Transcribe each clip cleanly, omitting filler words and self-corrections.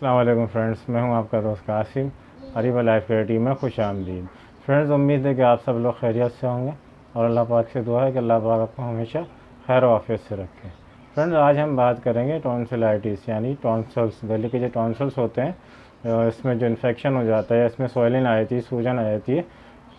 अस्सलाम वालेकुम फ्रेंड्स, मैं हूं आपका दोस्त Qasim. Areeba life care team में खुश आमदीद। फ्रेंड्स, उम्मीद है कि आप सब लोग खैरियत से होंगे और अल्लाह पाक से दुआ है कि अल्लाह पाक आपको हमेशा खैर और आफियत से रखे। फ्रेंड्स, आज हम बात करेंगे टॉन्सिलाइटिस यानी टॉन्सल्स, गले के जो टॉन्सल्स होते हैं इसमें जो इन्फेक्शन हो जाता है, इसमें स्वेलिंग आ जाती है, सूजन आ जाती है,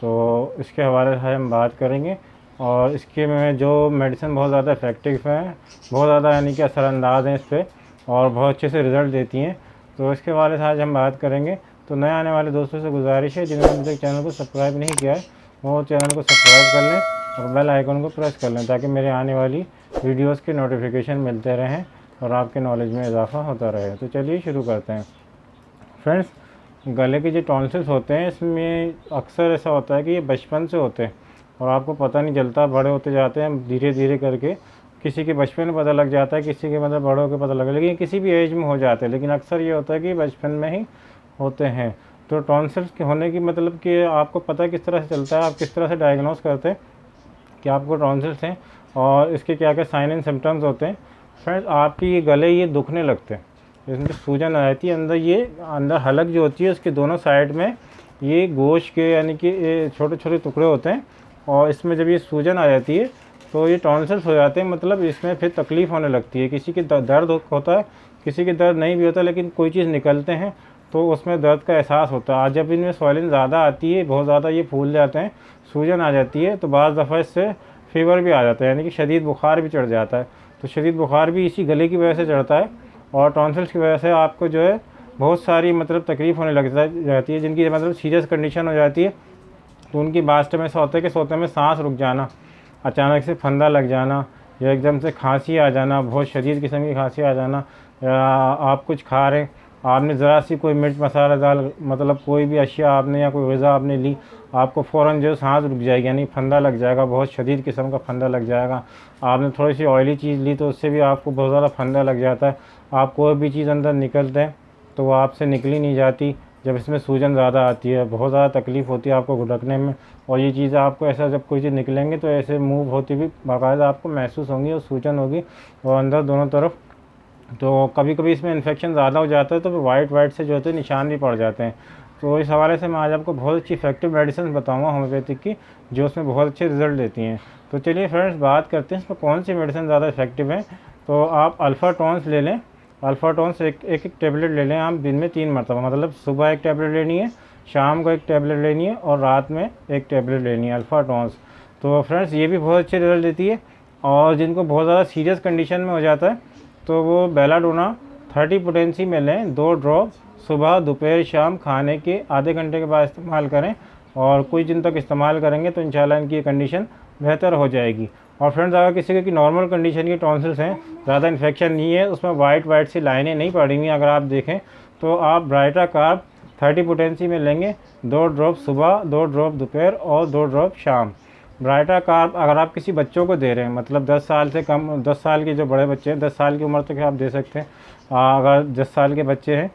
तो इसके हवाले से हम बात करेंगे। और इसके में जो मेडिसिन बहुत ज़्यादा इफ़ेक्टिव हैं, बहुत ज़्यादा यानी कि असरअंदाज हैं इस पर और बहुत अच्छे से रिज़ल्ट देती हैं, तो इसके बारे में आज हम बात करेंगे। तो नए आने वाले दोस्तों से गुजारिश है, जिन्होंने अभी तक चैनल को सब्सक्राइब नहीं किया है वो चैनल को सब्सक्राइब कर लें और बेल आइकन को प्रेस कर लें, ताकि मेरे आने वाली वीडियोस के नोटिफिकेशन मिलते रहें और आपके नॉलेज में इजाफा होता रहे। तो चलिए शुरू करते हैं। फ्रेंड्स, गले के जो टॉन्सिल्स होते हैं इसमें अक्सर ऐसा होता है कि ये बचपन से होते हैं और आपको पता नहीं चलता, बड़े होते जाते हैं धीरे धीरे करके। किसी के बचपन में पता लग जाता है, किसी के मतलब बड़ों के पता लगे, लेकिन किसी भी एज में हो जाते हैं, लेकिन अक्सर ये होता है कि बचपन में ही होते हैं। तो टॉन्सिल्स के होने की मतलब कि आपको पता किस तरह से चलता है, आप किस तरह से डायग्नोस करते हैं कि आपको टॉन्सिल्स हैं और इसके क्या क्या साइन एंड सिम्टम्स होते हैं। फ्रेंड्स, आपकी ये गले ये दुखने लगते हैं, इसमें सूजन आ जाती है अंदर, ये अंदर हलक जो होती है उसके दोनों साइड में ये गोश्त के यानी कि छोटे छोटे टुकड़े होते हैं, और इसमें जब ये सूजन आ जाती है तो ये टॉन्सिल्स हो जाते हैं। मतलब इसमें फिर तकलीफ़ होने लगती है, किसी की दर्द होता है, किसी की दर्द नहीं भी होता, लेकिन कोई चीज़ निकलते हैं तो उसमें दर्द का एहसास होता है। आज जब इनमें स्वेलिंग ज़्यादा आती है, बहुत ज़्यादा ये फूल जाते हैं, सूजन आ जाती है, तो बाज़ दफ़ा इससे फीवर भी आ जाता है, यानी कि शदीद बुखार भी चढ़ जाता है। तो शदीद बुखार भी इसी गले की वजह से चढ़ता है और टॉन्सिल्स की वजह से आपको जो है बहुत सारी मतलब तकलीफ़ होने लग जाती है, जिनकी मतलब सीरियस कंडीशन हो जाती है। तो उनकी बास्ट में ऐसा होता है कि सोते में सांस रुक जाना, अचानक से फंदा लग जाना, या एकदम से खांसी आ जाना, बहुत शदीद किस्म की खांसी आ जाना, या आप कुछ खा रहे हैं, आपने ज़रा सी कोई मिर्च मसाला दाल मतलब कोई भी अशिया आपने या कोई ग़िज़ा आपने ली, आपको फ़ौरन जो सांस रुक जाएगी, यानी फंदा लग जाएगा, बहुत शदीद किस्म का फंदा लग जाएगा। आपने थोड़ी सी ऑयली चीज़ ली तो उससे भी आपको बहुत ज़्यादा फंदा लग जाता है। आप कोई भी चीज़ अंदर निकलते हैं तो वो आपसे निकली नहीं जाती। जब इसमें सूजन ज़्यादा आती है, बहुत ज़्यादा तकलीफ़ होती है आपको घुटकने में, और ये चीज़ें आपको ऐसा जब कोई चीज़ निकलेंगे तो ऐसे मूव होती भी बाकायदा आपको महसूस होंगी और सूजन होगी और अंदर दोनों तरफ। तो कभी कभी इसमें इन्फेक्शन ज़्यादा हो जाता है तो फिर वाइट से जो होते हैं निशान भी पड़ जाते हैं। तो इस हवाले से मैं आज आपको बहुत अच्छी इफेक्टिव मेडिसिन बताऊँगा होम्योपैथिक की, जो उसमें बहुत अच्छे रिजल्ट देती हैं। तो चलिए फ्रेंड्स, बात करते हैं इसमें कौन सी मेडिसिन ज़्यादा इफेक्टिव है। तो आप अल्फ़ा टॉन्स ले लें, अल्फ़ा टॉन्स एक टेबलेट ले लें आप दिन में 3 मरतबा, मतलब सुबह एक टेबलेट लेनी है, शाम को एक टेबलेट लेनी है और रात में एक टेबलेट लेनी है अल्फ़ा टॉन्स। तो फ्रेंड्स, ये भी बहुत अच्छे रिजल्ट देती है। और जिनको बहुत ज़्यादा सीरियस कंडीशन में हो जाता है तो वो बेलाडोना 30 पोटेंसी में लें, 2 ड्रॉप सुबह दोपहर शाम खाने के आधे घंटे के बाद इस्तेमाल करें, और कुछ दिन तक इस्तेमाल करेंगे तो इंशाल्लाह इनकी कंडीशन बेहतर हो जाएगी। और फ्रेंड्स, अगर किसी की नॉर्मल कंडीशन की टॉन्सिल्स हैं, ज़्यादा इन्फेक्शन नहीं है, उसमें वाइट सी लाइनें नहीं पड़ी हुई, अगर आप देखें तो आप ब्राइटा कार्ब 30 पोटेंसी में लेंगे, 2 ड्रॉप सुबह, 2 ड्रॉप दोपहर और 2 ड्रॉप शाम। ब्राइटा कार्ब अगर आप किसी बच्चों को दे रहे हैं, मतलब 10 साल से कम, 10 साल के जो बड़े बच्चे हैं, 10 साल की उम्र तक आप दे सकते हैं। अगर 10 साल के बच्चे हैं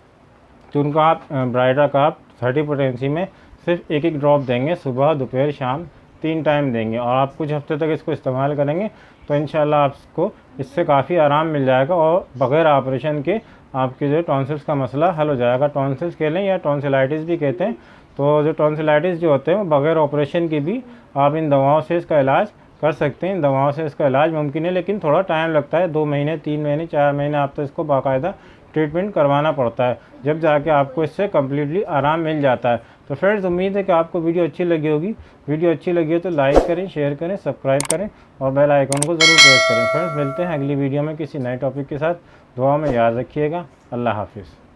तो उनको आप ब्राइटा कार्ब 30 पोटेंसी में सिर्फ एक ड्रॉप देंगे, सुबह दोपहर शाम 3 टाइम देंगे, और आप कुछ हफ्ते तक इसको इस्तेमाल करेंगे तो इंशाल्लाह आपको इससे काफ़ी आराम मिल जाएगा और बग़ैर ऑपरेशन के आपके जो टॉन्सिल्स का मसला हल हो जाएगा। टॉन्सिल्स कह लें या टॉन्सिलाइटिस भी कहते हैं। तो जो टॉन्सिलाइटिस जो होते हैं वो बग़ैर ऑपरेशन के भी आप इन दवाओं से इसका इलाज कर सकते हैं। इन दवाओं से इसका इलाज मुमकिन है, लेकिन थोड़ा टाइम लगता है, 2 महीने 3 महीने 4 महीने आप तो इसको बाकायदा ट्रीटमेंट करवाना पड़ता है, जब जाके आपको इससे कम्प्लीटली आराम मिल जाता है। तो फ्रेंड्स, उम्मीद है कि आपको वीडियो अच्छी लगी होगी। वीडियो अच्छी लगी हो तो लाइक करें, शेयर करें, सब्सक्राइब करें और बेल आइकन को ज़रूर प्रेस करें। फ्रेंड्स, मिलते हैं अगली वीडियो में किसी नए टॉपिक के साथ। दुआ में याद रखिएगा। अल्लाह हाफिज़।